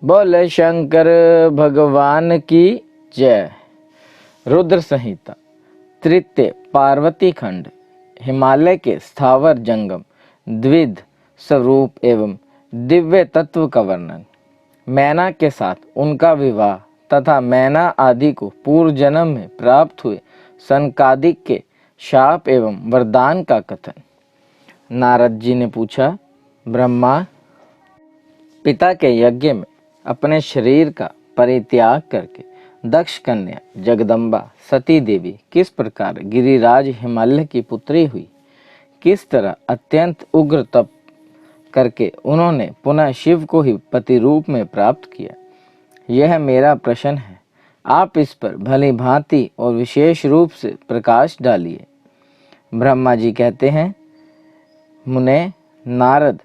बोले शंकर भगवान की जय। रुद्र संहिता तृतीय पार्वती खंड। हिमालय के स्थावर जंगम द्विध स्वरूप एवं दिव्य तत्व का वर्णन। मैना के साथ उनका विवाह तथा मैना आदि को पूर्व जन्म में प्राप्त हुए सनकादिक के शाप एवं वरदान का कथन। नारद जी ने पूछा, ब्रह्मा, पिता के यज्ञ में अपने शरीर का परित्याग करके दक्ष कन्या जगदम्बा सती देवी किस प्रकार गिरिराज हिमालय की पुत्री हुई, किस तरह अत्यंत उग्र तप करके उन्होंने पुनः शिव को ही पति रूप में प्राप्त किया, यह मेरा प्रश्न है। आप इस पर भली भांति और विशेष रूप से प्रकाश डालिए। ब्रह्मा जी कहते हैं, मुने नारद,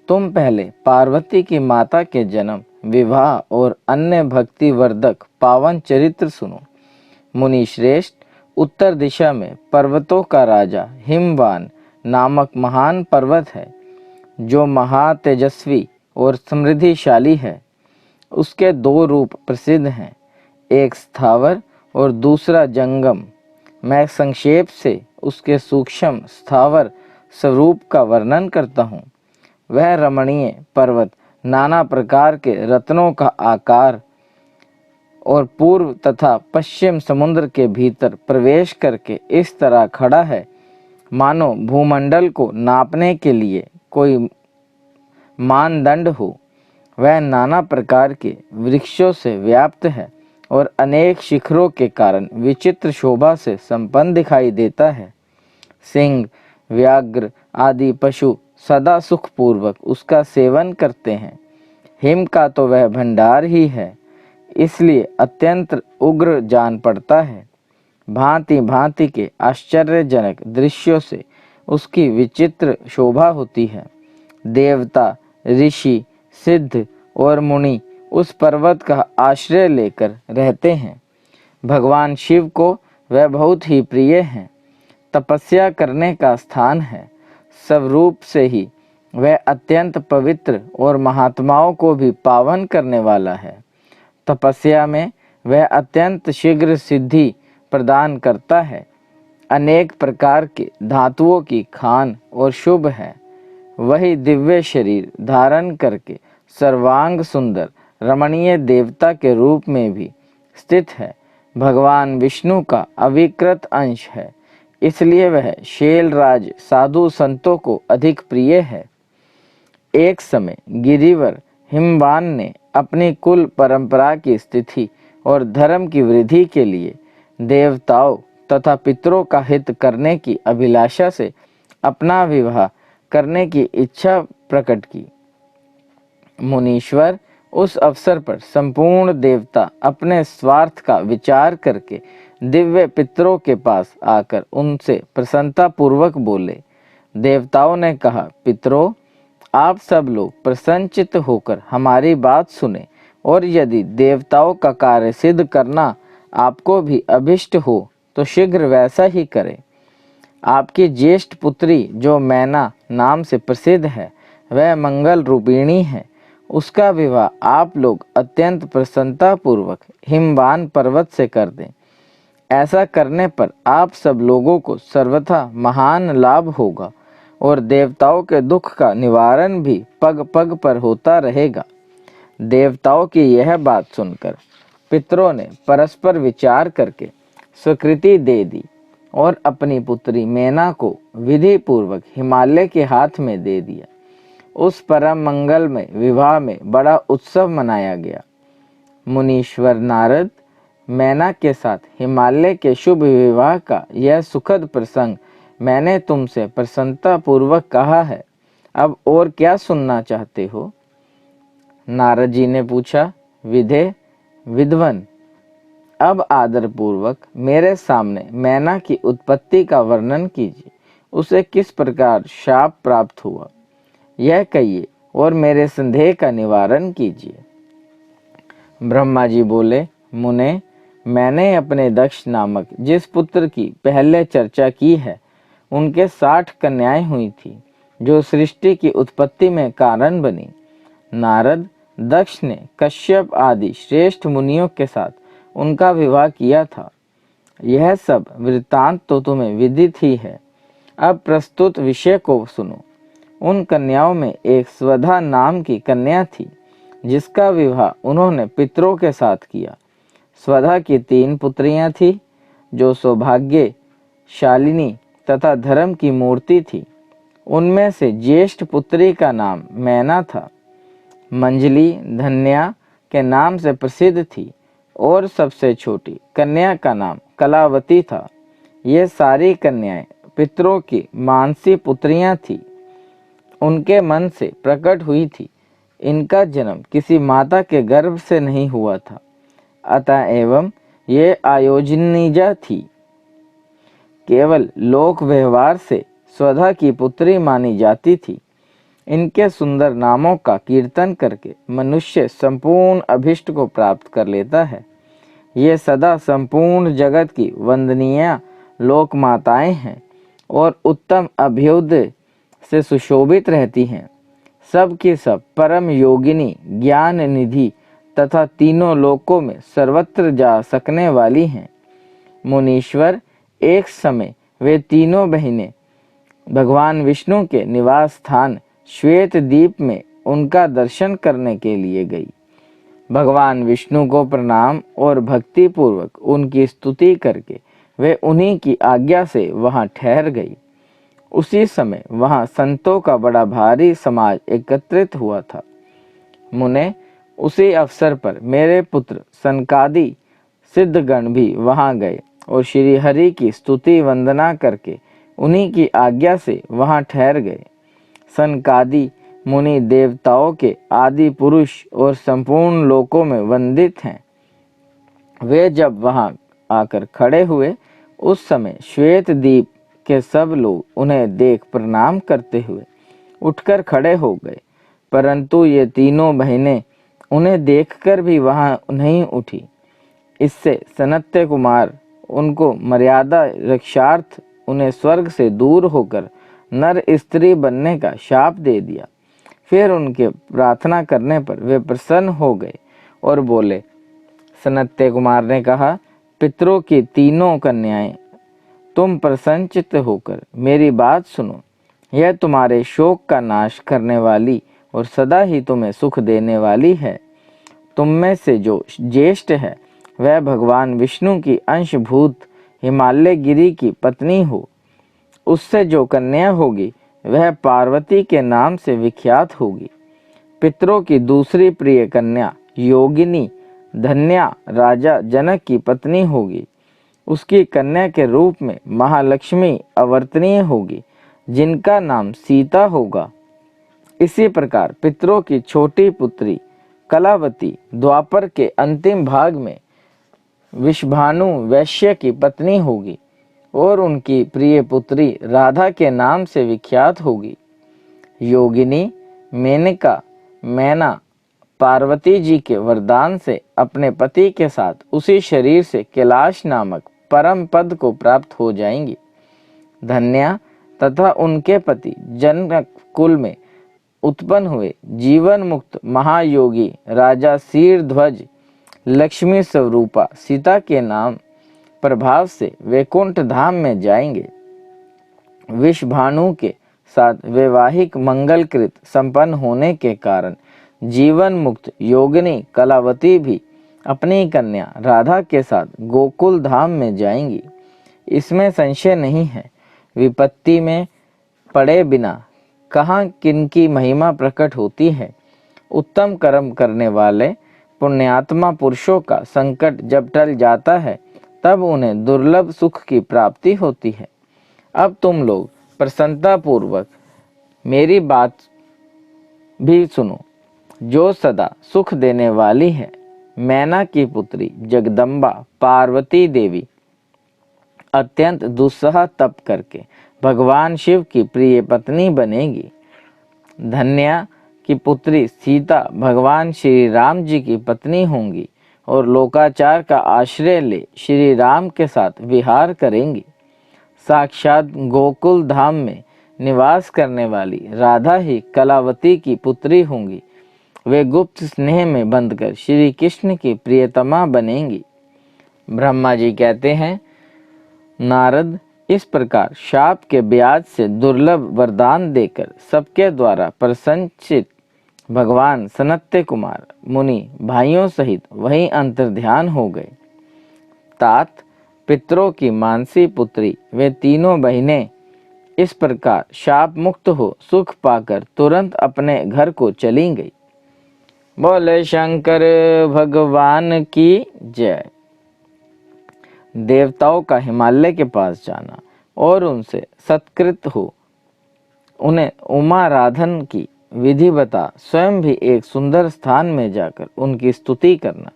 तुम पहले पार्वती की माता के जन्म, विवाह और अन्य भक्ति वर्धक पावन चरित्र सुनो। मुनि श्रेष्ठ, उत्तर दिशा में पर्वतों का राजा हिमवान नामक महान पर्वत है, जो महातेजस्वी और समृद्धिशाली है। उसके दो रूप प्रसिद्ध हैं, एक स्थावर और दूसरा जंगम। मैं संक्षेप से उसके सूक्ष्म स्थावर स्वरूप का वर्णन करता हूँ। वह रमणीय पर्वत नाना प्रकार के रत्नों का आकार और पूर्व तथा पश्चिम समुद्र के भीतर प्रवेश करके इस तरह खड़ा है मानो भूमंडल को नापने के लिए कोई मानदंड हो। वह नाना प्रकार के वृक्षों से व्याप्त है और अनेक शिखरों के कारण विचित्र शोभा से संपन्न दिखाई देता है। सिंह, व्याघ्र आदि पशु सदा सुखपूर्वक उसका सेवन करते हैं। हिम का तो वह भंडार ही है, इसलिए अत्यंत उग्र जान पड़ता है। भांति भांति के आश्चर्यजनक दृश्यों से उसकी विचित्र शोभा होती है। देवता, ऋषि, सिद्ध और मुनि उस पर्वत का आश्रय लेकर रहते हैं। भगवान शिव को वह बहुत ही प्रिय है, तपस्या करने का स्थान है। स्वरूप से ही वह अत्यंत पवित्र और महात्माओं को भी पावन करने वाला है। तपस्या में वह अत्यंत शीघ्र सिद्धि प्रदान करता है। अनेक प्रकार के धातुओं की खान और शुभ है। वही दिव्य शरीर धारण करके सर्वांग सुंदर रमणीय देवता के रूप में भी स्थित है। भगवान विष्णु का अविकृत अंश है, इसलिए वह शैलराज साधु संतों को अधिक प्रिय है। एक समय गिरिवर हिमवान ने अपनी कुल परंपरा की स्थिति और धर्म की वृद्धि के लिए देवताओं तथा पितरों का हित करने की अभिलाषा से अपना विवाह करने की इच्छा प्रकट की। मुनीश्वर, उस अवसर पर संपूर्ण देवता अपने स्वार्थ का विचार करके दिव्य पितरों के पास आकर उनसे प्रसन्नता पूर्वक बोले। देवताओं ने कहा, पितरों, आप सब लोग प्रसन्नचित्त होकर हमारी बात सुने और यदि देवताओं का कार्य सिद्ध करना आपको भी अभिष्ट हो तो शीघ्र वैसा ही करें। आपकी ज्येष्ठ पुत्री जो मैना नाम से प्रसिद्ध है, वह मंगल रूपिणी है। उसका विवाह आप लोग अत्यंत प्रसन्नता पूर्वक हिमवान पर्वत से कर दें। ऐसा करने पर आप सब लोगों को सर्वथा महान लाभ होगा और देवताओं के दुख का निवारण भी पग पग पर होता रहेगा। देवताओं की यह बात सुनकर पितरों ने परस्पर विचार करके स्वीकृति दे दी और अपनी पुत्री मैना को विधि पूर्वक हिमालय के हाथ में दे दिया। उस परम मंगलमय विवाह में बड़ा उत्सव मनाया गया। मुनीश्वर नारद, मैना के साथ हिमालय के शुभ विवाह का यह सुखद प्रसंग मैंने तुमसे प्रसन्नता पूर्वक कहा है। अब और क्या सुनना चाहते हो? नारद जी ने पूछा, विद्वन, अब आदर पूर्वक मेरे सामने मैना की उत्पत्ति का वर्णन कीजिए। उसे किस प्रकार शाप प्राप्त हुआ, यह कहिए और मेरे संदेह का निवारण कीजिए। ब्रह्मा जी बोले, मुने, मैंने अपने दक्ष नामक जिस पुत्र की पहले चर्चा की है, उनके 60 कन्याएं हुई थी, जो सृष्टि की उत्पत्ति में कारण बनी। नारद, दक्ष ने कश्यप आदि श्रेष्ठ मुनियों के साथ उनका विवाह किया था। यह सब वृत्तांत तो तुम्हें विदित ही है। अब प्रस्तुत विषय को सुनो। उन कन्याओं में एक स्वधा नाम की कन्या थी, जिसका विवाह उन्होंने पितरों के साथ किया। स्वधा की 3 पुत्रियां थी, जो सौभाग्यशालिनी तथा धर्म की मूर्ति थी। उनमें से ज्येष्ठ पुत्री का नाम मैना था। मंजली धन्या के नाम से प्रसिद्ध थी और सबसे छोटी कन्या का नाम कलावती था। ये सारी कन्याएं पितरों की मानसी पुत्रियां थीं। उनके मन से प्रकट हुई थी। इनका जन्म किसी माता के गर्भ से नहीं हुआ था, अतः एवं ये आयोजनीजा थी। केवल लोक व्यवहार से स्वधा की पुत्री मानी जाती थी। इनके सुंदर नामों का कीर्तन करके मनुष्य संपूर्ण अभिष्ट को प्राप्त कर लेता है। ये सदा संपूर्ण जगत की वंदनीय लोक माताएं हैं और उत्तम अभ्युदय से सुशोभित रहती हैं। सब की सब परम योगिनी, ज्ञान निधि तथा तीनों लोकों में सर्वत्र जा सकने वाली हैं। मुनीश्वर, एक समय वे तीनों बहनें भगवान विष्णु के निवास स्थान श्वेत द्वीप में उनका दर्शन करने के लिए गई। भगवान विष्णु को प्रणाम और भक्ति पूर्वक उनकी स्तुति करके वे उन्हीं की आज्ञा से वहां ठहर गई। उसी समय वहां संतों का बड़ा भारी समाज एकत्रित हुआ था। मुने, उसी अवसर पर मेरे पुत्र सनकादि सिद्धगण भी वहां गए और श्री हरि की स्तुति वंदना करके उन्हीं की आज्ञा से वहां ठहर गए। सनकादि मुनि देवताओं के आदि पुरुष और संपूर्ण लोकों में वंदित हैं। वे जब वहां आकर खड़े हुए, उस समय श्वेत द्वीप के सब लोग उन्हें देख प्रणाम करते हुए उठकर खड़े हो गए, परंतु ये तीनों बहनें उन्हें देखकर भी वहां नहीं उठी। इससे सनत्य कुमार उनको मर्यादा रक्षार्थ उन्हें स्वर्ग से दूर होकर नर स्त्री बनने का शाप दे दिया। फिर उनके प्रार्थना करने पर वे प्रसन्न हो गए और बोले। सनत्य कुमार ने कहा, पितरों की तीनों कन्याएं, तुम प्रसन्नचित्त होकर मेरी बात सुनो। यह तुम्हारे शोक का नाश करने वाली और सदा ही तुम्हें सुख देने वाली है। तुम में से जो ज्येष्ठ है वह भगवान विष्णु की अंशभूत हिमालय गिरी की पत्नी हो। उससे जो कन्या होगी वह पार्वती के नाम से विख्यात होगी। पितरों की दूसरी प्रिय कन्या योगिनी धन्या राजा जनक की पत्नी होगी। उसकी कन्या के रूप में महालक्ष्मी अवर्तनीय होगी, जिनका नाम सीता होगा। इसी प्रकार पितरों की छोटी पुत्री कलावती द्वापर के अंतिम भाग में विषभानु वैश्य की पत्नी होगी और उनकी प्रिय पुत्री राधा के नाम से विख्यात होगी। योगिनी मेनका मैना पार्वती जी के वरदान से अपने पति के साथ उसी शरीर से कैलाश नामक परम पद को प्राप्त हो जाएंगी। धन्या तथा उनके पति जनक कुल में उत्पन्न हुए जीवन मुक्त महायोगी राजा शीरध्वज लक्ष्मी स्वरूपा सीता के नाम प्रभाव से वैकुंठ धाम में जाएंगे। विषभानु के साथ वैवाहिक मंगलकृत संपन्न होने के कारण जीवन मुक्त योगिनी कलावती भी अपनी कन्या राधा के साथ गोकुल धाम में जाएंगी। इसमें संशय नहीं है। विपत्ति में पड़े बिना कहाँ किनकी महिमा प्रकट होती है। उत्तम कर्म करने वाले पुण्यात्मा पुरुषों का संकट जब टल जाता है, तब उन्हें दुर्लभ सुख की प्राप्ति होती है। अब तुम लोग प्रसन्नता पूर्वक मेरी बात भी सुनो। जो सदा सुख देने वाली है, मैना की पुत्री जगदम्बा पार्वती देवी अत्यंत दुस्सह तप करके भगवान शिव की प्रिय पत्नी बनेगी। धन्या की पुत्री सीता भगवान श्री राम जी की पत्नी होंगी और लोकाचार का आश्रय ले श्री राम के साथ विहार करेंगी। साक्षात गोकुल धाम में निवास करने वाली राधा ही कलावती की पुत्री होंगी। वे गुप्त स्नेह में बंधकर श्री कृष्ण की प्रियतमा बनेंगी। ब्रह्मा जी कहते हैं, नारद, इस प्रकार शाप के ब्याज से दुर्लभ वरदान देकर सबके द्वारा प्रशंसित भगवान सनत्य कुमार मुनि भाइयों सहित वहीं अंतर्ध्यान हो गए। तात, पितरों की मानसी पुत्री वे तीनों बहिनें इस प्रकार शाप मुक्त हो सुख पाकर तुरंत अपने घर को चली गई। बोले शंकर भगवान की जय। देवताओं का हिमालय के पास जाना और उनसे सत्कृत हो उन्हें उमाराधन की विधि बता स्वयं भी एक सुंदर स्थान में जाकर उनकी स्तुति करना।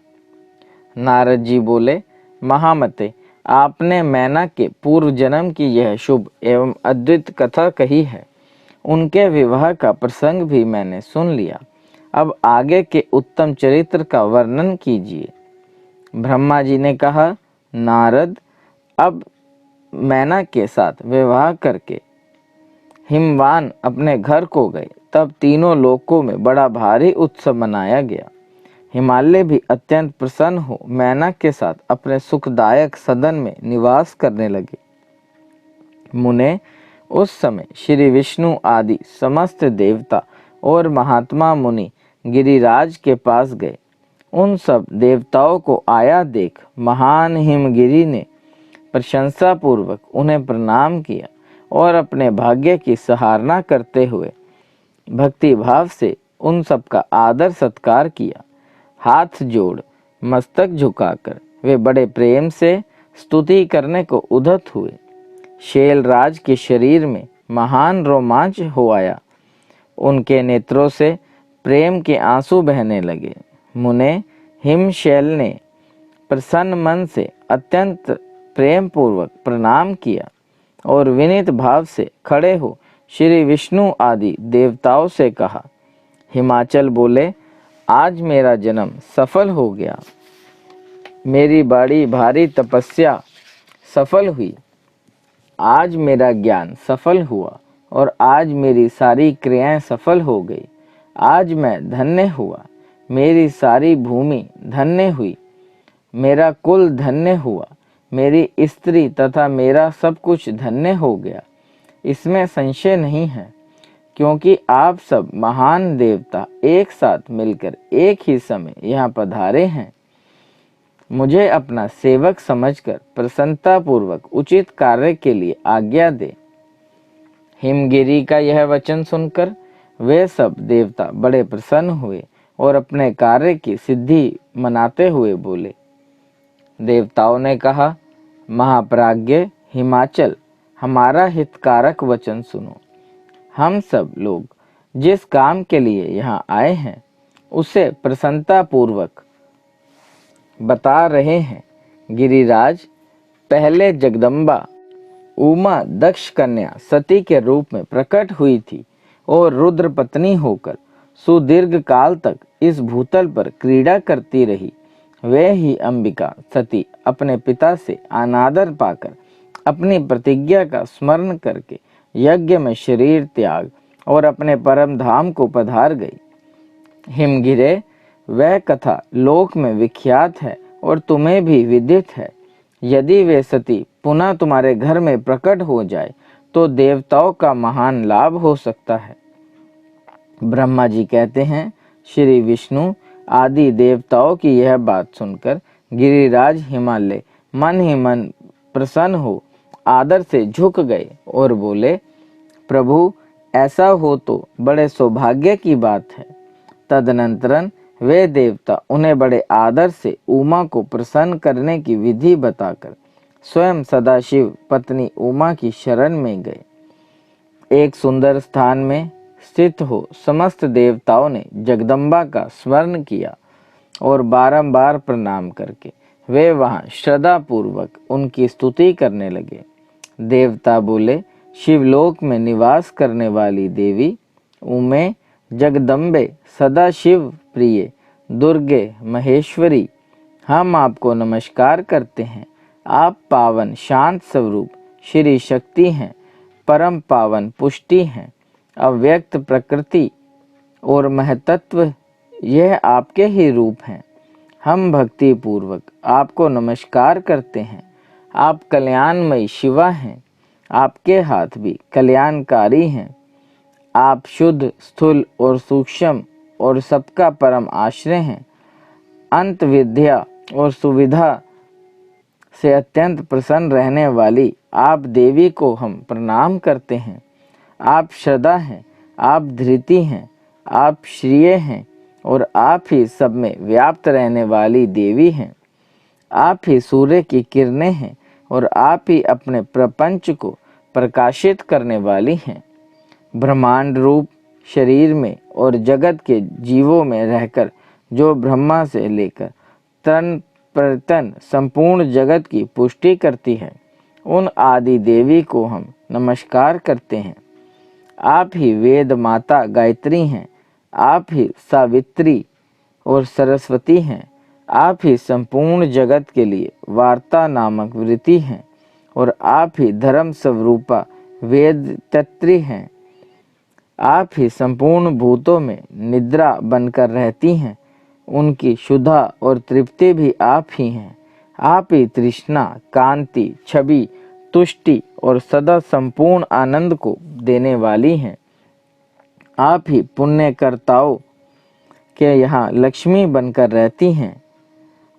नारद जी बोले, महामते, आपने मैना के पूर्व जन्म की यह शुभ एवं अद्भुत कथा कही है। उनके विवाह का प्रसंग भी मैंने सुन लिया। अब आगे के उत्तम चरित्र का वर्णन कीजिए। ब्रह्मा जी ने कहा, नारद, अब मैना के साथ विवाह करके हिमवान अपने घर को गए। तब तीनों लोकों में बड़ा भारी उत्सव मनाया गया। हिमालय भी अत्यंत प्रसन्न हो मैना के साथ अपने सुखदायक सदन में निवास करने लगे। मुने, उस समय श्री विष्णु आदि समस्त देवता और महात्मा मुनि गिरिराज के पास गए। उन सब देवताओं को आया देख महान हिमगिरि ने प्रशंसा पूर्वक उन्हें प्रणाम किया और अपने भाग्य की सराहना करते हुए भक्ति भाव से उन सब का आदर सत्कार किया। हाथ जोड़ मस्तक झुकाकर वे बड़े प्रेम से स्तुति करने को उद्यत हुए। शैलराज के शरीर में महान रोमांच हो आया। उनके नेत्रों से प्रेम के आंसू बहने लगे। मुने, हिमशैल ने प्रसन्न मन से अत्यंत प्रेम पूर्वक प्रणाम किया और विनीत भाव से खड़े हो श्री विष्णु आदि देवताओं से कहा। हिमाचल बोले, आज मेरा जन्म सफल हो गया। मेरी बड़ी भारी तपस्या सफल हुई। आज मेरा ज्ञान सफल हुआ और आज मेरी सारी क्रियाएं सफल हो गई। आज मैं धन्य हुआ। मेरी सारी भूमि धन्य हुई। मेरा कुल धन्य हुआ। मेरी स्त्री तथा मेरा सब कुछ धन्य हो गया। इसमें संशय नहीं है, क्योंकि आप सब महान देवता एक साथ मिलकर एक ही समय यहाँ पधारे हैं। मुझे अपना सेवक समझकर प्रसन्नता पूर्वक उचित कार्य के लिए आज्ञा दे। हिमगिरि का यह वचन सुनकर वे सब देवता बड़े प्रसन्न हुए और अपने कार्य की सिद्धि मनाते हुए बोले। देवताओं ने कहा, महाप्राज्ञ हिमाचल, हमारा हितकारक वचन सुनो। हम सब लोग जिस काम के लिए यहाँ आए हैं उसे प्रसन्नता पूर्वक बता रहे हैं। गिरिराज, पहले जगदम्बा उमा दक्ष कन्या सती के रूप में प्रकट हुई थी और रुद्र पत्नी होकर सुदीर्घ काल तक इस भूतल पर क्रीड़ा करती रही। वे ही अंबिका सती अपने पिता से अनादर पाकर अपनी प्रतिज्ञा का स्मरण करके यज्ञ में शरीर त्याग और अपने परम धाम को पधार गई। हिमगिरे, वह कथा लोक में विख्यात है और तुम्हें भी विदित है। यदि वे सती पुनः तुम्हारे घर में प्रकट हो जाए तो देवताओं का महान लाभ हो सकता है। ब्रह्मा जी कहते हैं, श्री विष्णु आदि देवताओं की यह बात सुनकर गिरिराज हिमालय मन ही मन प्रसन्न हो आदर से झुक गए और बोले, प्रभु, ऐसा हो तो बड़े सौभाग्य की बात है। तदनंतरन वे देवता उन्हें बड़े आदर से उमा को प्रसन्न करने की विधि बताकर स्वयं सदाशिव पत्नी उमा की शरण में गए। एक सुंदर स्थान में स्थित हो समस्त देवताओं ने जगदम्बा का स्मरण किया और बारंबार प्रणाम करके वे वहां श्रद्धा पूर्वक उनकी स्तुति करने लगे। देवता बोले, शिवलोक में निवास करने वाली देवी उमे, जगदम्बे, सदा शिव प्रिय, दुर्गे, महेश्वरी, हम आपको नमस्कार करते हैं। आप पावन शांत स्वरूप श्री शक्ति हैं, परम पावन पुष्टि हैं, अव्यक्त प्रकृति और महतत्व यह आपके ही रूप हैं। हम भक्ति पूर्वक आपको नमस्कार करते हैं। आप कल्याणमयी शिवा हैं। आपके हाथ भी कल्याणकारी हैं। आप शुद्ध, स्थूल और सूक्ष्म और सबका परम आश्रय हैं। अंत विद्या और सुविधा से अत्यंत प्रसन्न रहने वाली आप देवी को हम प्रणाम करते हैं। आप श्रद्धा हैं, आप धृति हैं, आप श्रिय हैं और आप ही सब में व्याप्त रहने वाली देवी हैं। आप ही सूर्य की किरणें हैं और आप ही अपने प्रपंच को प्रकाशित करने वाली हैं। ब्रह्मांड रूप शरीर में और जगत के जीवों में रहकर जो ब्रह्मा से लेकर तन प्रतन संपूर्ण जगत की पुष्टि करती है, उन आदि देवी को हम नमस्कार करते हैं। आप ही वेद माता गायत्री हैं। आप ही सावित्री और सरस्वती हैं। आप ही संपूर्ण जगत के लिए वार्ता नामक वृत्ति हैं और आप ही धर्म स्वरूपा वेद तत्री हैं। आप ही संपूर्ण भूतों में निद्रा बनकर रहती हैं। उनकी शुद्धा और तृप्ति भी आप ही हैं। आप ही तृष्णा, कांति, छवि, तुष्टि और सदा संपूर्ण आनंद को देने वाली हैं। आप ही पुण्यकर्ताओं के यहाँ लक्ष्मी बनकर रहती हैं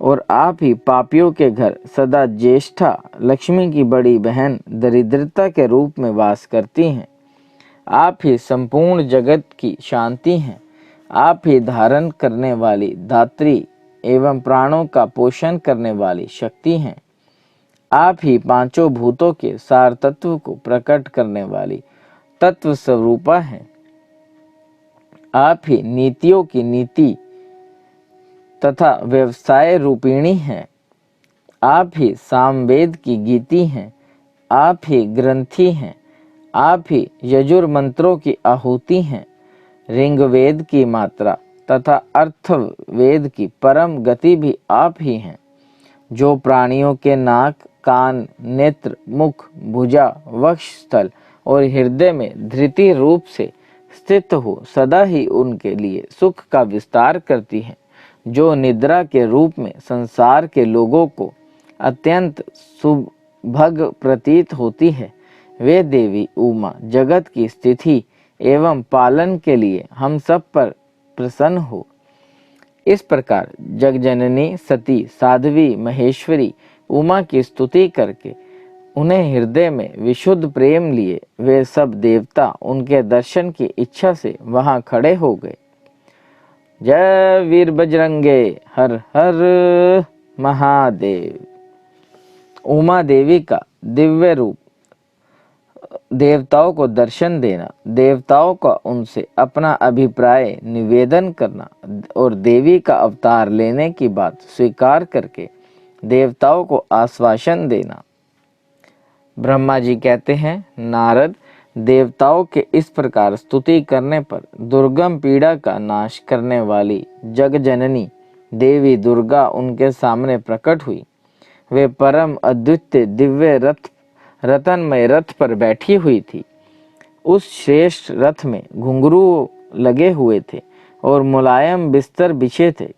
और आप ही पापियों के घर सदा ज्येष्ठा लक्ष्मी की बड़ी बहन दरिद्रता के रूप में वास करती हैं। आप ही संपूर्ण जगत की शांति हैं। आप ही धारण करने वाली धात्री एवं प्राणों का पोषण करने वाली शक्ति हैं। आप ही पांचों भूतों के सार तत्व को प्रकट करने वाली तत्व स्वरूपा हैं। आप ही नीतियों की नीति तथा व्यवसाय रूपिणी हैं। आप ही सामवेद की गीति हैं। आप ही ग्रंथि हैं। आप ही यजुर मंत्रों की आहुति हैं। ऋग्वेद की मात्रा तथा अर्थवेद की परम गति भी आप ही हैं। जो प्राणियों के नाक, कान, नेत्र, मुख, भुजा, वक्षस्थल और हृदय में धृति रूप से स्थित हो सदा ही उनके लिए सुख का विस्तार करती है। जो निद्रा के रूप में संसार के लोगों को अत्यंत सुभग प्रतीत होती है, वे देवी उमा जगत की स्थिति एवं पालन के लिए हम सब पर प्रसन्न हो। इस प्रकार जगजननी सती साध्वी महेश्वरी उमा की स्तुति करके उन्हें हृदय में विशुद्ध प्रेम लिए वे सब देवता उनके दर्शन की इच्छा से वहां खड़े हो गए। जय वीर बजरंगे, हर हर महादेव। उमा देवी का दिव्य रूप देवताओं को दर्शन देना, देवताओं का उनसे अपना अभिप्राय निवेदन करना और देवी का अवतार लेने की बात स्वीकार करके देवताओं को आश्वासन देना। ब्रह्मा जी कहते हैं, नारद, देवताओं के इस प्रकार स्तुति करने पर दुर्गम पीड़ा का नाश करने वाली जगजननी देवी दुर्गा उनके सामने प्रकट हुई। वे परम अद्वितीय दिव्य रतनमय रथ पर बैठी हुई थी। उस श्रेष्ठ रथ में घुंघरू लगे हुए थे और मुलायम बिस्तर बिछे थे।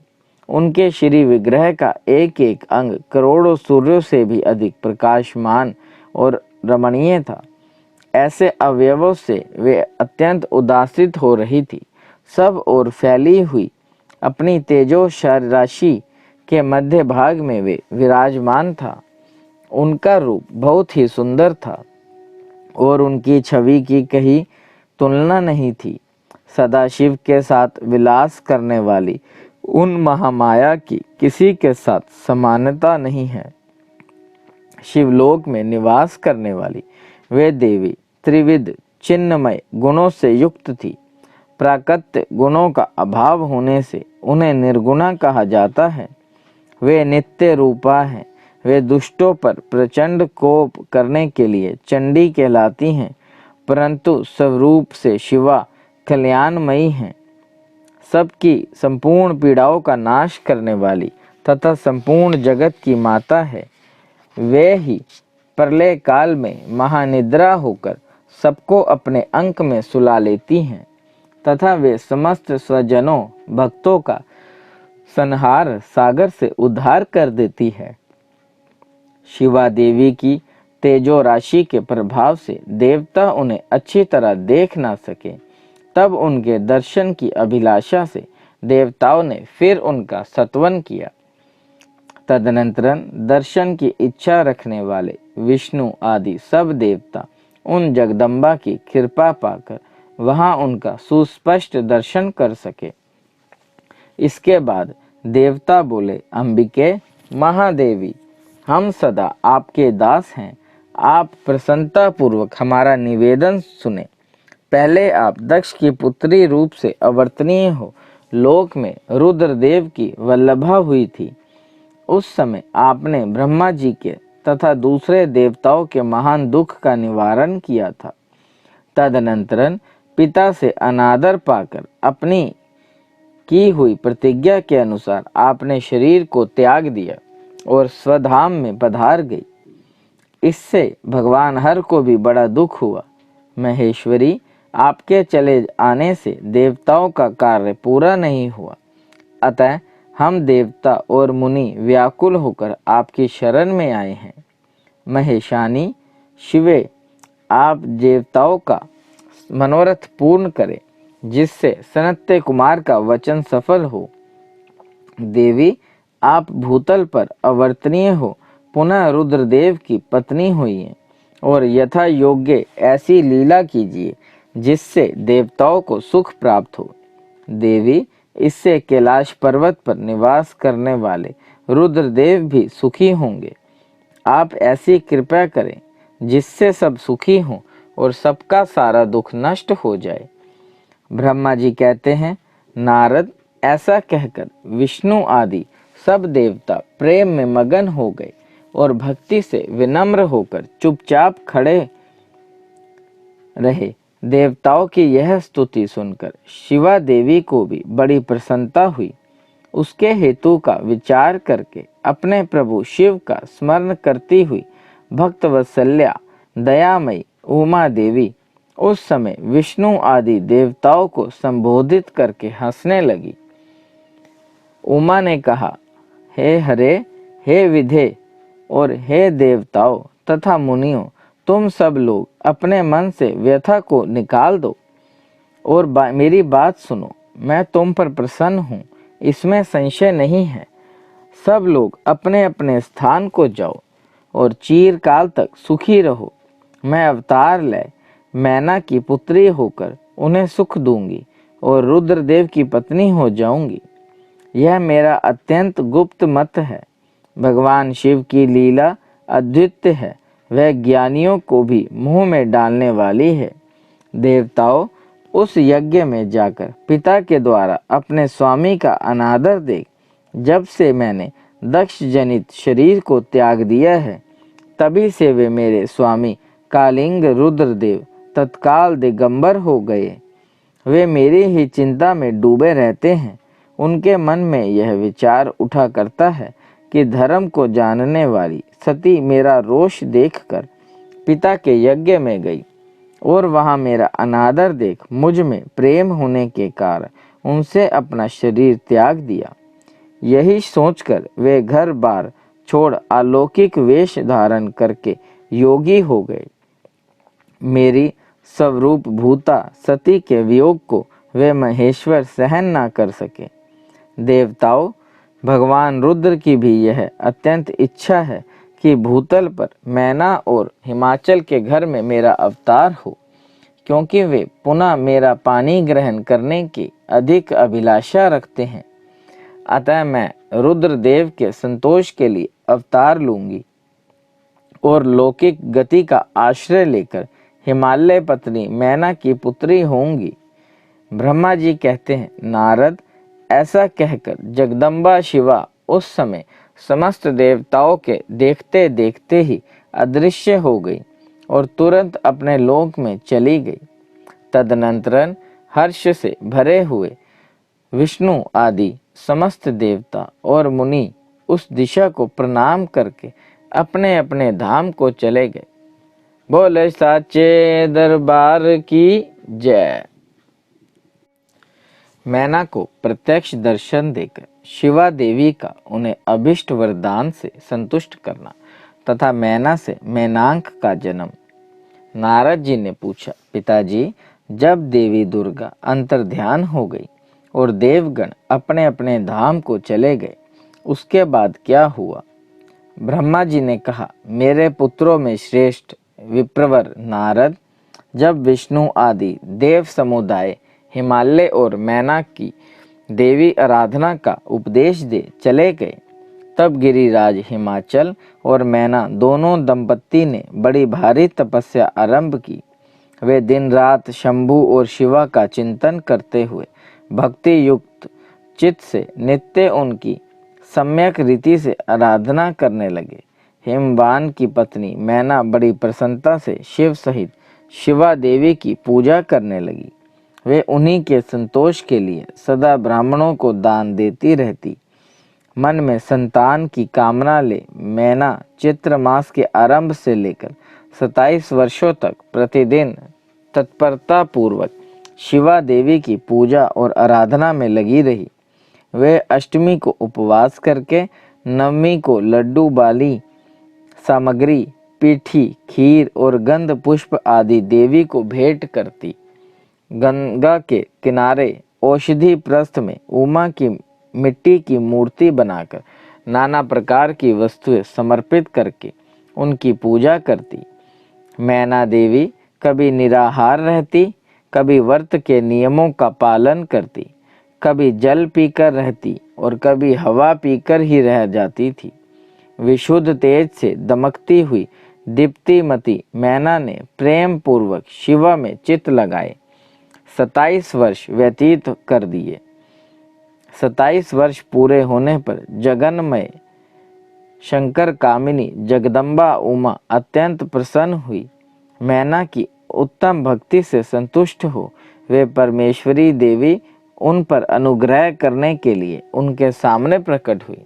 उनके श्री विग्रह का एक एक अंग करोड़ों सूर्यों से भी अधिक प्रकाशमान और रमणीय था। ऐसे अवयवों से वे अत्यंत उदासित हो रही थी। सब ओर फैली हुई अपनी तेजो राशि के मध्य भाग में वे विराजमान था। उनका रूप बहुत ही सुंदर था और उनकी छवि की कहीं तुलना नहीं थी। सदाशिव के साथ विलास करने वाली उन महामाया की किसी के साथ समानता नहीं है। शिवलोक में निवास करने वाली वे देवी त्रिविध चिन्मय गुणों से युक्त थी। प्राकृत गुणों का अभाव होने से उन्हें निर्गुणा कहा जाता है। वे नित्य रूपा हैं। वे दुष्टों पर प्रचंड कोप करने के लिए चंडी कहलाती हैं, परंतु स्वरूप से शिवा कल्याणमयी हैं। सबकी संपूर्ण पीड़ाओं का नाश करने वाली तथा संपूर्ण जगत की माता है। वे ही प्रलय काल में महानिद्रा होकर सबको अपने अंक में सुला लेती हैं। तथा वे समस्त स्वजनों भक्तों का संहार सागर से उद्धार कर देती है। शिवा देवी की तेजो राशि के प्रभाव से देवता उन्हें अच्छी तरह देख ना सके, तब उनके दर्शन की अभिलाषा से देवताओं ने फिर उनका सत्वन किया। तदनंतर दर्शन की इच्छा रखने वाले विष्णु आदि सब देवता उन जगदम्बा की कृपा पाकर वहां उनका सुस्पष्ट दर्शन कर सके। इसके बाद देवता बोले, अंबिके महादेवी, हम सदा आपके दास हैं, आप प्रसन्नता पूर्वक हमारा निवेदन सुने। पहले आप दक्ष की पुत्री रूप से अवर्तनीय हो लोक में रुद्रदेव की वल्लभा हुई थी। उस समय आपने ब्रह्मा जी के तथा दूसरे देवताओं के महान दुख का निवारण किया था। तदनंतर पिता से अनादर पाकर अपनी की हुई प्रतिज्ञा के अनुसार आपने शरीर को त्याग दिया और स्वधाम में पधार गई। इससे भगवान हर को भी बड़ा दुख हुआ। महेश्वरी, आपके चले आने से देवताओं का कार्य पूरा नहीं हुआ, अतः हम देवता और मुनि व्याकुल होकर आपकी शरण में आए हैं। महेशानी, शिवे, आप देवताओं का मनोरथ पूर्ण करें, जिससे सनत्य कुमार का वचन सफल हो। देवी, आप भूतल पर अवर्तनीय हो पुनः रुद्रदेव की पत्नी हुई हैं और यथा योग्य ऐसी लीला कीजिए जिससे देवताओं को सुख प्राप्त हो। देवी, इससे कैलाश पर्वत पर निवास करने वाले रुद्रदेव भी सुखी होंगे। आप ऐसी कृपा करें जिससे सब सुखी हों और सबका सारा दुख नष्ट हो जाए। ब्रह्मा जी कहते हैं, नारद, ऐसा कहकर विष्णु आदि सब देवता प्रेम में मगन हो गए और भक्ति से विनम्र होकर चुपचाप खड़े रहे। देवताओं की यह स्तुति सुनकर शिवा देवी को भी बड़ी प्रसन्नता हुई। उसके हेतु का विचार करके अपने प्रभु शिव का स्मरण करती हुई भक्तवत्सल्या दयामयी उमा देवी उस समय विष्णु आदि देवताओं को संबोधित करके हंसने लगी। उमा ने कहा, हे हरे, हे विधे और हे देवताओं तथा मुनियों, तुम सब लोग अपने मन से व्यथा को निकाल दो और मेरी बात सुनो। मैं तुम पर प्रसन्न हूँ, इसमें संशय नहीं है। सब लोग अपने अपने स्थान को जाओ और चिरकाल तक सुखी रहो। मैं अवतार ले मैना की पुत्री होकर उन्हें सुख दूंगी और रुद्रदेव की पत्नी हो जाऊंगी। यह मेरा अत्यंत गुप्त मत है। भगवान शिव की लीला अद्वितीय है, वह ज्ञानियों को भी मुंह में डालने वाली है। देवताओं, उस यज्ञ में जाकर पिता के द्वारा अपने स्वामी का अनादर देख जब से मैंने दक्ष जनित शरीर को त्याग दिया है, तभी से वे मेरे स्वामी कालिंग रुद्रदेव तत्काल दिगंबर हो गए। वे मेरी ही चिंता में डूबे रहते हैं। उनके मन में यह विचार उठा करता है कि धर्म को जानने वाली सती मेरा रोष देखकर पिता के यज्ञ में गई और वहां मेरा अनादर देख मुझ में प्रेम होने के कारण उनसे अपना शरीर त्याग दिया। यही सोचकर वे घर बार छोड़ अलौकिक वेश धारण करके योगी हो गए। मेरी स्वरूप भूता सती के वियोग को वे महेश्वर सहन ना कर सके। देवताओं, भगवान रुद्र की भी यह अत्यंत इच्छा है कि भूतल पर मैना और हिमाचल के घर में मेरा अवतार हो, क्योंकि वे पुनः मेरा पानी ग्रहण करने की अधिक अभिलाषा रखते हैं। अतः मैं रुद्रदेव के संतोष के लिए अवतार लूंगी और लौकिक गति का आश्रय लेकर हिमालय पत्नी मैना की पुत्री होंगी। ब्रह्मा जी कहते हैं, नारद, ऐसा कहकर जगदम्बा शिवा उस समय समस्त देवताओं के देखते देखते ही अदृश्य हो गई और तुरंत अपने लोक में चली गई। तदनंतर हर्ष से भरे हुए विष्णु आदि समस्त देवता और मुनि उस दिशा को प्रणाम करके अपने अपने धाम को चले गए। बोले साचे दरबार की जय। मैना को प्रत्यक्ष दर्शन देकर शिवा देवी का उन्हें अभिष्ट वरदान से संतुष्ट करना तथा मैना से मैनाक का जन्म। नारद जी ने पूछा, पिताजी, जब देवी दुर्गा अंतर्ध्यान हो गई और देवगण अपने अपने धाम को चले गए, उसके बाद क्या हुआ? ब्रह्मा जी ने कहा, मेरे पुत्रों में श्रेष्ठ विप्रवर नारद जब विष्णु आदि देव समुदाय हिमालय और मैना की देवी आराधना का उपदेश दे चले गए, तब गिरिराज हिमाचल और मैना दोनों दंपत्ति ने बड़ी भारी तपस्या आरंभ की। वे दिन रात शंभु और शिवा का चिंतन करते हुए भक्ति युक्त चित्त से नित्य उनकी सम्यक रीति से आराधना करने लगे। हिमवान की पत्नी मैना बड़ी प्रसन्नता से शिव सहित शिवा देवी की पूजा करने लगी। वे उन्हीं के संतोष के लिए सदा ब्राह्मणों को दान देती रहती। मन में संतान की कामना ले मैना चित्र मास के आरंभ से लेकर 27 वर्षों तक प्रतिदिन तत्परता पूर्वक शिवा देवी की पूजा और आराधना में लगी रही। वे अष्टमी को उपवास करके, नवमी को लड्डू बाली सामग्री, पीठी, खीर और गंध पुष्प आदि देवी को भेंट करती। गंगा के किनारे औषधि प्रस्थ में उमा की मिट्टी की मूर्ति बनाकर नाना प्रकार की वस्तुएं समर्पित करके उनकी पूजा करती। मैना देवी कभी निराहार रहती, कभी व्रत के नियमों का पालन करती, कभी जल पीकर रहती और कभी हवा पीकर ही रह जाती थी। विशुद्ध तेज से दमकती हुई दीप्तिमती मैना ने प्रेम पूर्वक शिवा में चित्त लगाए 27 वर्ष व्यतीत कर दिए। 27 वर्ष पूरे होने पर जगन्मय शंकर कामिनी जगदम्बा उमा अत्यंत प्रसन्न हुई। मैना की उत्तम भक्ति से संतुष्ट हो वे परमेश्वरी देवी उन पर अनुग्रह करने के लिए उनके सामने प्रकट हुई।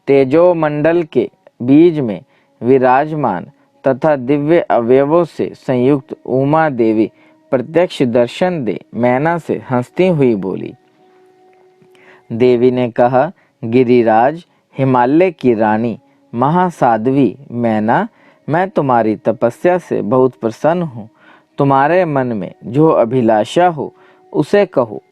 तेजोमंडल के बीज में विराजमान तथा दिव्य अवयवों से संयुक्त उमा देवी प्रत्यक्ष दर्शन दे मैना से हंसती हुई बोली। देवी ने कहा, गिरिराज हिमालय की रानी महासाध्वी मैना, मैं तुम्हारी तपस्या से बहुत प्रसन्न हूँ। तुम्हारे मन में जो अभिलाषा हो उसे कहो।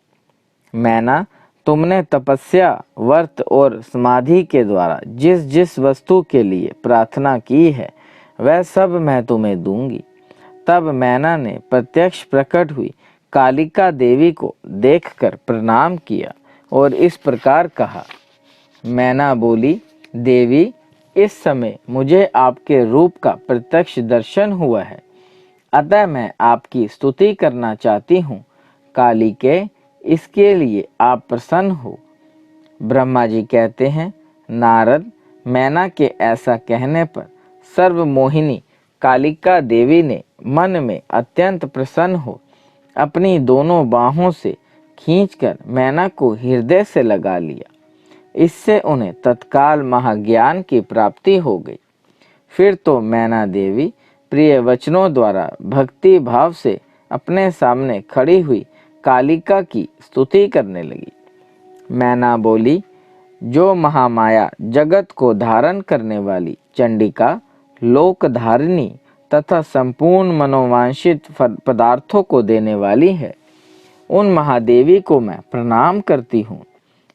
मैना, तुमने तपस्या, व्रत और समाधि के द्वारा जिस जिस वस्तु के लिए प्रार्थना की है वह सब मैं तुम्हें दूंगी। तब मैना ने प्रत्यक्ष प्रकट हुई कालिका देवी को देखकर प्रणाम किया और इस प्रकार कहा। मैना बोली, देवी, इस समय मुझे आपके रूप का प्रत्यक्ष दर्शन हुआ है, अतः मैं आपकी स्तुति करना चाहती हूँ। कालिके, इसके लिए आप प्रसन्न हो। ब्रह्मा जी कहते हैं, नारद, मैना के ऐसा कहने पर सर्वमोहिनी कालिका देवी ने मन में अत्यंत प्रसन्न हो अपनी दोनों बाहों से खींचकर मैना को हृदय से लगा लिया। इससे उन्हें तत्काल महाज्ञान की प्राप्ति हो गई। फिर तो मैना देवी प्रिय वचनों द्वारा भक्ति भाव से अपने सामने खड़ी हुई कालिका की स्तुति करने लगी। मैना बोली, जो महामाया जगत को धारण करने वाली चंडिका, लोकधारिणी तथा संपूर्ण मनोवांछित पदार्थों को देने वाली है, उन महादेवी को मैं प्रणाम करती हूँ।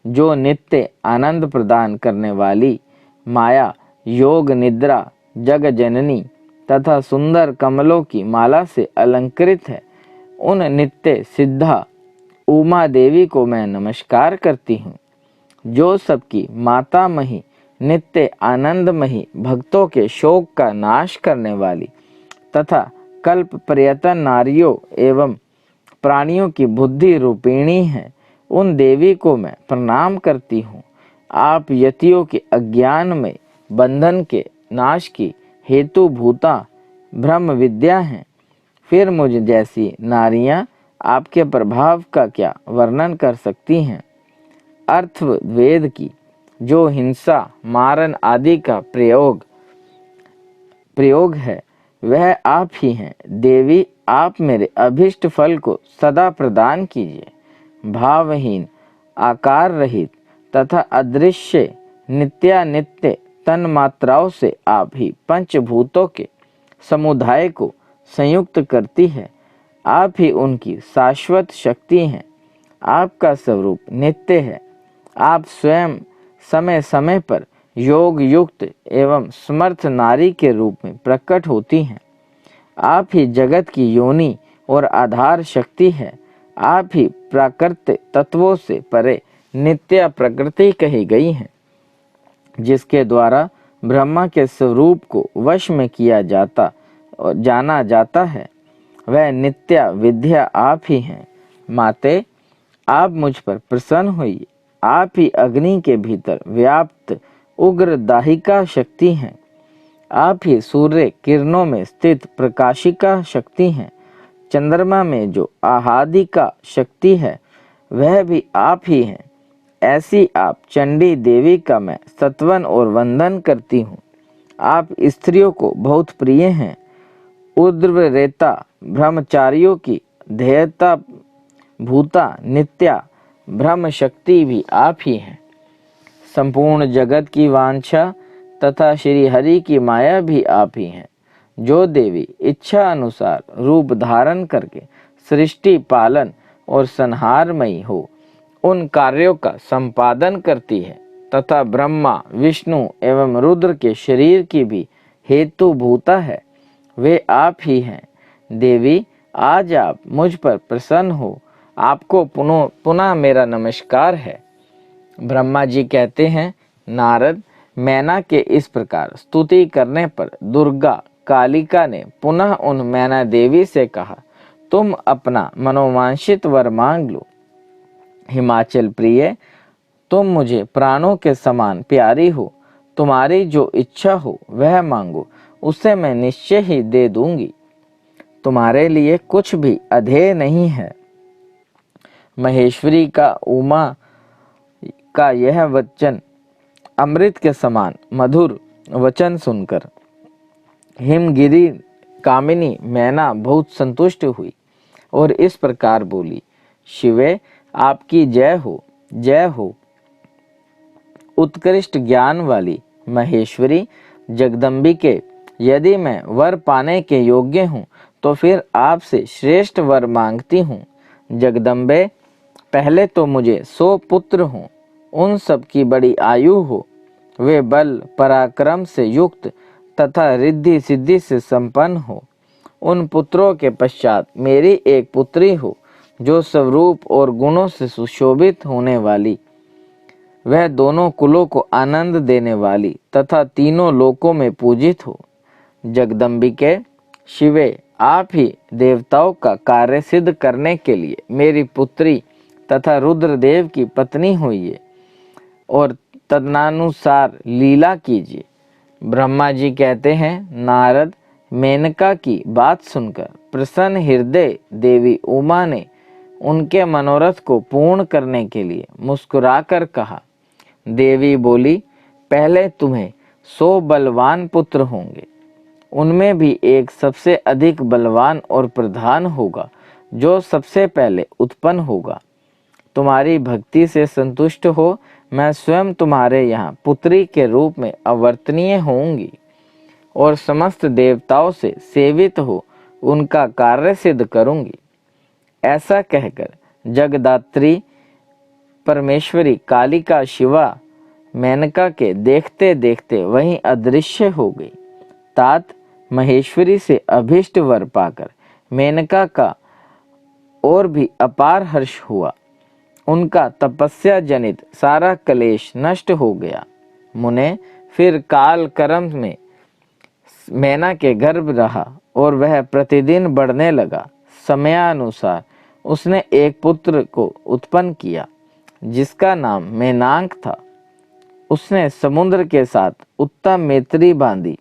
जो नित्य आनंद प्रदान करने वाली माया, योग निद्रा, जग जननी तथा सुंदर कमलों की माला से अलंकृत है, उन नित्य सिद्धा उमा देवी को मैं नमस्कार करती हूँ। जो सबकी माता मही, नित्य आनंदमयी, भक्तों के शोक का नाश करने वाली तथा कल्प पर्यटन नारियों एवं प्राणियों की बुद्धि रूपिणी है, उन देवी को मैं प्रणाम करती हूँ। आप यतियों के अज्ञान में बंधन के नाश की हेतु भूता ब्रह्म विद्या हैं। फिर मुझ जैसी नारियां आपके प्रभाव का क्या वर्णन कर सकती हैं। अर्थ वेद की जो हिंसा, मारन आदि का प्रयोग है वह आप ही हैं। देवी, आप मेरे अभिष्ट फल को सदा प्रदान कीजिए। भावहीन, आकार रहित तथा अदृश्य नित्यानित्य तन मात्राओं से आप ही पंचभूतों के समुदाय को संयुक्त करती है। आप ही उनकी शाश्वत शक्ति हैं। आपका स्वरूप नित्य है। आप स्वयं समय समय पर योग युक्त एवं समर्थ नारी के रूप में प्रकट होती हैं। आप ही जगत की योनि और आधार शक्ति है। आप ही प्राकृतिक तत्वों से परे नित्य प्रकृति कही गई हैं, जिसके द्वारा ब्रह्मा के स्वरूप को वश में किया जाता और जाना जाता है। वह नित्य विद्या आप ही हैं। माते, आप मुझ पर प्रसन्न होइए। आप ही अग्नि के भीतर व्याप्त उग्र दाहिका शक्ति हैं। आप ही सूर्य किरणों में स्थित प्रकाशिका शक्ति हैं। चंद्रमा में जो आहादिका शक्ति है वह भी आप ही हैं। ऐसी आप चंडी देवी का मैं सत्वन और वंदन करती हूँ। आप स्त्रियों को बहुत प्रिय हैं। उद्रवरेता ब्रह्मचारियों की ध्येयता भूता नित्या ब्रह्म शक्ति भी आप ही हैं। संपूर्ण जगत की वांछा तथा श्री हरि की माया भी आप ही हैं। जो देवी इच्छा अनुसार रूप धारण करके सृष्टि पालन और संहारमयी हो उन कार्यों का संपादन करती है तथा ब्रह्मा विष्णु एवं रुद्र के शरीर की भी हेतु भूता है, वे आप ही हैं। देवी, आज आप मुझ पर प्रसन्न हो। आपको पुनः मेरा नमस्कार है। ब्रह्मा जी कहते हैं, नारद, मैना के इस प्रकार स्तुति करने पर दुर्गा कालिका ने पुनः उन मैना देवी से कहा, तुम अपना मनोवांछित वर मांग लो। हिमाचल प्रिय, तुम मुझे प्राणों के समान प्यारी हो। तुम्हारी जो इच्छा हो वह मांगो, उसे मैं निश्चय ही दे दूंगी। तुम्हारे लिए कुछ भी अधेय नहीं है। महेश्वरी का उमा का यह वचन अमृत के समान मधुर वचन सुनकर हिमगिरी कामिनी मैना बहुत संतुष्ट हुई और इस प्रकार बोली, शिवे, आपकी जय हो, जय हो। उत्कृष्ट ज्ञान वाली महेश्वरी जगदम्बिके, यदि मैं वर पाने के योग्य हूँ तो फिर आपसे श्रेष्ठ वर मांगती हूँ। जगदम्बे, पहले तो मुझे 100 पुत्र हों, उन सब की बड़ी आयु हो, वे बल पराक्रम से युक्त तथा रिद्धि सिद्धि से संपन्न हो। उन पुत्रों के पश्चात मेरी एक पुत्री हो जो स्वरूप और गुणों से सुशोभित होने वाली, वह दोनों कुलों को आनंद देने वाली तथा तीनों लोकों में पूजित हो। जगदम्बिके, शिवे, आप ही देवताओं का कार्य सिद्ध करने के लिए मेरी पुत्री तथा रुद्रदेव की पत्नी होइए और तदनुसार लीला कीजिए। ब्रह्मा जी कहते हैं, नारद, मेनका की बात सुनकर प्रसन्न हृदय देवी उमा ने उनके मनोरथ को पूर्ण करने के लिए मुस्कुराकर कहा। देवी बोली, पहले तुम्हें 100 बलवान पुत्र होंगे, उनमें भी एक सबसे अधिक बलवान और प्रधान होगा जो सबसे पहले उत्पन्न होगा। तुम्हारी भक्ति से संतुष्ट हो मैं स्वयं तुम्हारे यहाँ पुत्री के रूप में अवर्तनीय होंगी और समस्त देवताओं से सेवित हो उनका कार्य सिद्ध करूंगी। ऐसा कहकर जगदात्री परमेश्वरी कालिका शिवा मेनका के देखते देखते वहीं अदृश्य हो गई। तात महेश्वरी से अभिष्ट वर पाकर मेनका का और भी अपार हर्ष हुआ। उनका तपस्या जनित सारा कलेश नष्ट हो गया। मुने, फिर काल कर्म में मैना के गर्भ रहा और वह प्रतिदिन बढ़ने लगा। समयानुसार उसने एक पुत्र को उत्पन्न किया जिसका नाम मेनाक था। उसने समुद्र के साथ उत्तम मैत्री बांधी।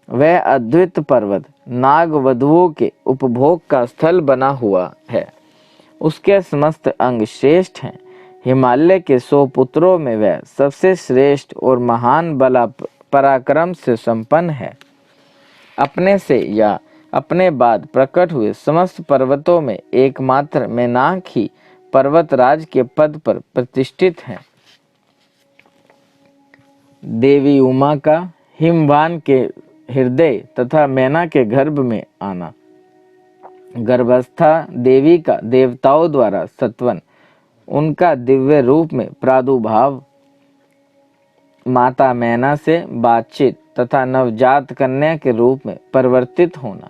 वह अद्वैत पर्वत नाग वधुओं के उपभोग का स्थल बना हुआ है। उसके समस्त अंग श्रेष्ठ हैं। हिमालय के 100 पुत्रों में वह सबसे श्रेष्ठ और महान बला पराक्रम से संपन्न है। अपने से या अपने बाद प्रकट हुए समस्त पर्वतों में एकमात्र मेनाक ही पर्वतराज के पद पर प्रतिष्ठित हैं। देवी उमा का हिमवान के हृदय तथा मैना के गर्भ में आना। गर्भावस्था देवी का देवताओं द्वारा सत्वन, उनका दिव्य रूप में प्रादुर्भाव, माता मैना से बातचीत तथा नवजात कन्या के रूप में परिवर्तित होना।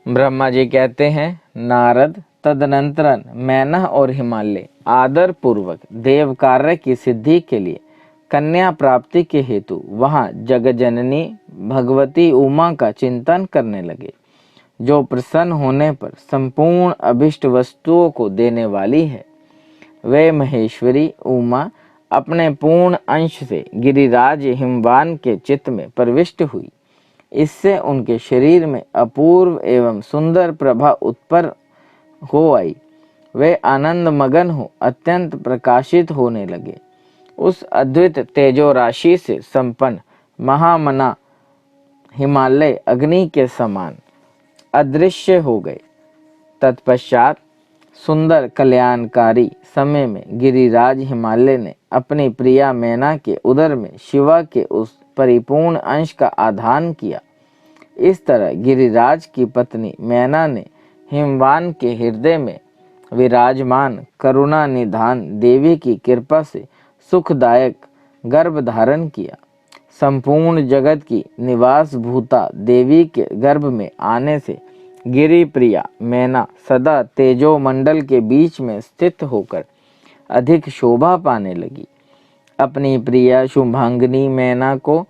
ब्रह्मा जी कहते हैं, नारद तदनंतरन मैना और हिमालय आदर पूर्वक देव कार्य की सिद्धि के लिए कन्या प्राप्ति के हेतु वहां जगजननी भगवती उमा का चिंतन करने लगे, जो प्रसन्न होने पर संपूर्ण अभिष्ट वस्तुओं को देने वाली है। वे महेश्वरी उमा अपने पूर्ण अंश से गिरिराज हिमवान के चित्त में प्रविष्ट हुई। इससे उनके शरीर में अपूर्व एवं सुंदर प्रभा उत्पन्न हो आई। वे आनंद मगन हो अत्यंत प्रकाशित होने लगे। उस अद्वित तेजो राशि से संपन्न महामना हिमालय अग्नि के समान अदृश्य हो गए। तत्पश्चात सुंदर कल्याणकारी समय में गिरिराज हिमालय ने अपनी प्रिया मैना के उदर में शिवा के उस परिपूर्ण अंश का आधान किया। इस तरह गिरिराज की पत्नी मैना ने हिमवान के हृदय में विराजमान करुणा निधान देवी की कृपा से सुखदायक गर्भ धारण किया। संपूर्ण जगत की निवास भूता देवी के गर्भ में आने से गिरि प्रिया मैना सदा तेजो मंडल के बीच में स्थित होकर अधिक शोभा पाने लगी। अपनी प्रिया शुभांगिनी मैना को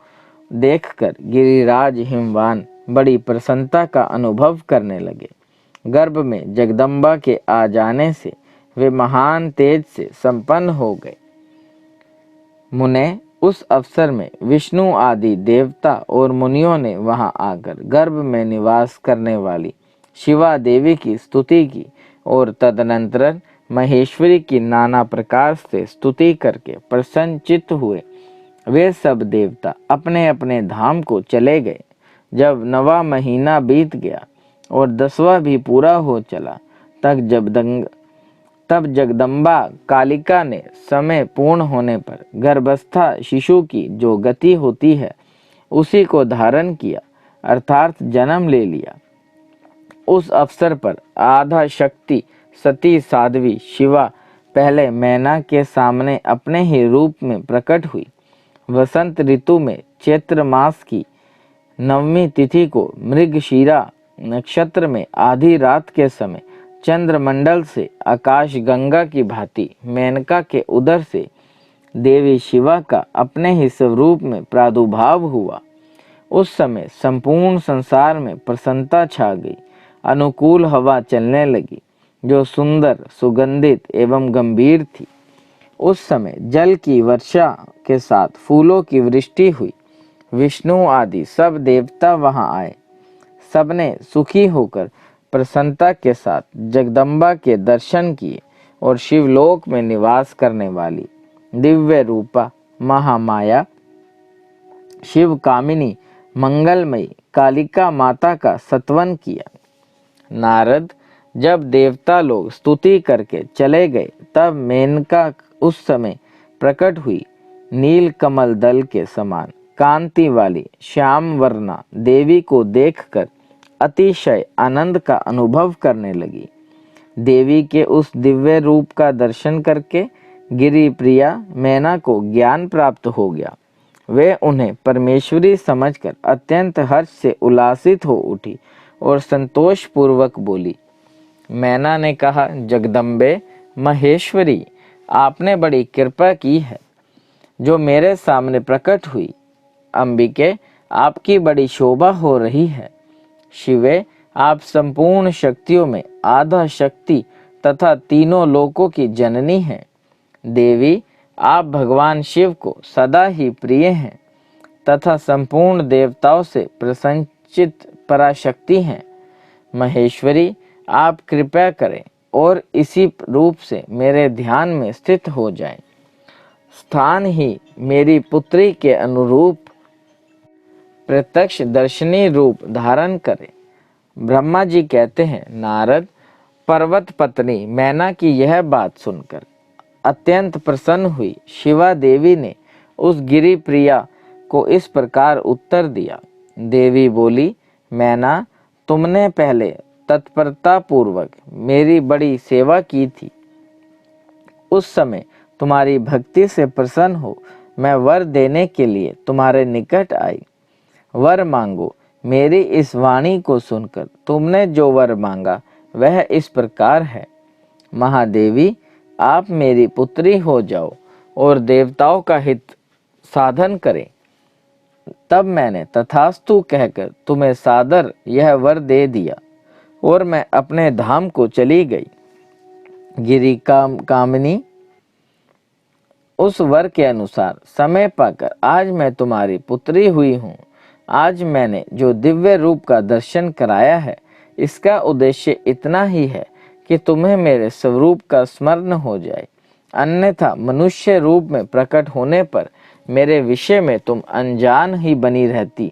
देखकर गिरिराज हिमवान बड़ी प्रसन्नता का अनुभव करने लगे। गर्भ में जगदम्बा के आ जाने से वे महान तेज से संपन्न हो गए। मुने उस अवसर में विष्णु आदि देवता और मुनियों ने वहां आकर गर्भ में निवास करने वाली शिवा देवी की स्तुति की और तदनंतर महेश्वरी की नाना प्रकार से स्तुति करके प्रसन्नचित्त हुए। वे सब देवता अपने अपने धाम को चले गए। जब 9वां महीना बीत गया और 10वां भी पूरा हो चला, तब जगदम्बा कालिका ने समय पूर्ण होने पर गर्भस्था शिशु की जो गति होती है उसी को धारण किया, अर्थात जन्म ले लिया। उस अवसर पर आधा शक्ति सती साध्वी शिवा पहले मैना के सामने अपने ही रूप में प्रकट हुई। वसंत ऋतु में चैत्र मास की 9वीं तिथि को मृगशीरा नक्षत्र में आधी रात के समय चंद्रमंडल से आकाश गंगा की भांति मेनका के उदर से देवी शिवा का अपने ही स्वरूप में प्रादुर्भाव हुआ। उस समय संपूर्ण संसार में प्रसन्नता छा गई। अनुकूल हवा चलने लगी जो सुंदर, सुगंधित एवं गंभीर थी। उस समय जल की वर्षा के साथ फूलों की वृष्टि हुई। विष्णु आदि सब देवता वहां आए। सबने सुखी होकर प्रसन्नता के साथ जगदम्बा के दर्शन किए और शिवलोक में निवास करने वाली दिव्य रूपा महामाया शिव कामिनी मंगलमयी कालिका माता का सत्वन किया। नारद जब देवता लोग स्तुति करके चले गए, तब मेनका उस समय प्रकट हुई। नील कमल दल के समान कांति वाली श्याम वर्णा देवी को देखकर अतिशय आनंद का अनुभव करने लगी। देवी के उस दिव्य रूप का दर्शन करके गिरि प्रिया मैना को ज्ञान प्राप्त हो गया। वे उन्हें परमेश्वरी समझकर अत्यंत हर्ष से उल्लासित हो उठी और संतोष पूर्वक बोली। मैना ने कहा, जगदम्बे महेश्वरी, आपने बड़ी कृपा की है जो मेरे सामने प्रकट हुई। अंबिके, आपकी बड़ी शोभा हो रही है। शिवे, आप संपूर्ण शक्तियों में आधा शक्ति तथा तीनों लोकों की जननी हैं। देवी, आप भगवान शिव को सदा ही प्रिय हैं तथा संपूर्ण देवताओं से प्रसन्नचित पराशक्ति हैं। महेश्वरी, आप कृपया करें और इसी रूप से मेरे ध्यान में स्थित हो जाएं। स्थान ही मेरी पुत्री के अनुरूप प्रत्यक्ष दर्शनी रूप धारण करे। ब्रह्मा जी कहते हैं, नारद, पर्वत पत्नी मैना की यह बात सुनकर अत्यंत प्रसन्न हुई। शिवा देवी ने उस गिरी प्रिया को इस प्रकार उत्तर दिया। देवी बोली, मैना, तुमने पहले तत्परता पूर्वक मेरी बड़ी सेवा की थी। उस समय तुम्हारी भक्ति से प्रसन्न हो मैं वर देने के लिए तुम्हारे निकट आई। वर मांगो। मेरी इस वाणी को सुनकर तुमने जो वर मांगा वह इस प्रकार है। महादेवी, आप मेरी पुत्री हो जाओ और देवताओं का हित साधन करें। तब मैंने तथास्तु कहकर तुम्हें सादर यह वर दे दिया और मैं अपने धाम को चली गई। गिरी कामिनी उस वर के अनुसार समय पाकर आज मैं तुम्हारी पुत्री हुई हूँ। आज मैंने जो दिव्य रूप का दर्शन कराया है इसका उद्देश्य इतना ही है कि तुम्हें मेरे स्वरूप का स्मरण हो जाए, अन्यथा मनुष्य रूप में प्रकट होने पर मेरे विषय में तुम अनजान ही बनी रहती।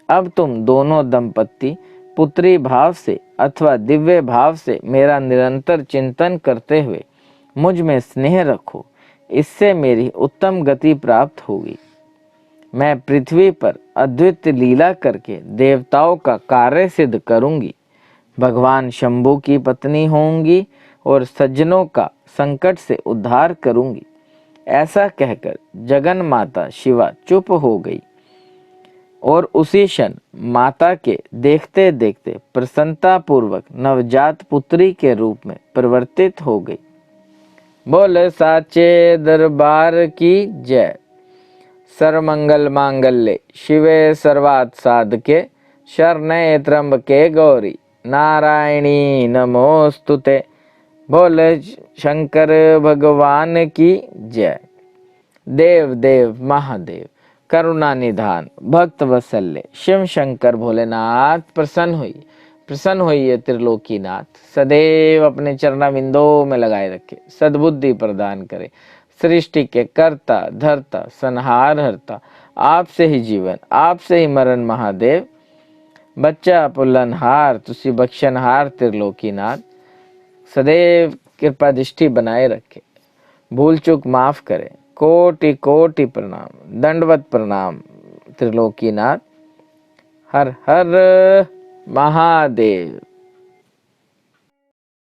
अब तुम दोनों दंपत्ति पुत्री भाव से अथवा दिव्य भाव से मेरा निरंतर चिंतन करते हुए मुझ में स्नेह रखो, इससे मेरी उत्तम गति प्राप्त होगी। मैं पृथ्वी पर अद्वितीय लीला करके देवताओं का कार्य सिद्ध करूंगी, भगवान शंभु की पत्नी होंगी और सज्जनों का संकट से उद्धार करूंगी। ऐसा कहकर जगन माता शिवा चुप हो गई और उसी क्षण माता के देखते देखते प्रसन्नता पूर्वक नवजात पुत्री के रूप में परिवर्तित हो गई। बोल साचे दरबार की जय। सर्वमंगल मांगल्ये शिवे सर्वार्थ साधके शरण्ये त्र्यंबके गौरी नारायणी नमोस्तुते। बोल शंकर भगवान की जय। देव देव महादेव करुणा निधान भक्त वत्सल्य शिव शंकर भोलेनाथ प्रसन्न होइए त्रिलोकीनाथ, सदैव अपने चरणाविंदों में लगाए रखे, सद्बुद्धि प्रदान करे। सृष्टि के कर्ता धर्ता संहार हरता, आपसे ही जीवन आपसे ही मरण महादेव। बच्चा पुल्लनहार तुसी बख्शनहार त्रिलोकीनाथ, सदैव कृपा दृष्टि बनाए रखे, भूल चूक माफ करे। कोटि कोटि प्रणाम, दंडवत प्रणाम त्रिलोकीनाथ। हर हर महादेव।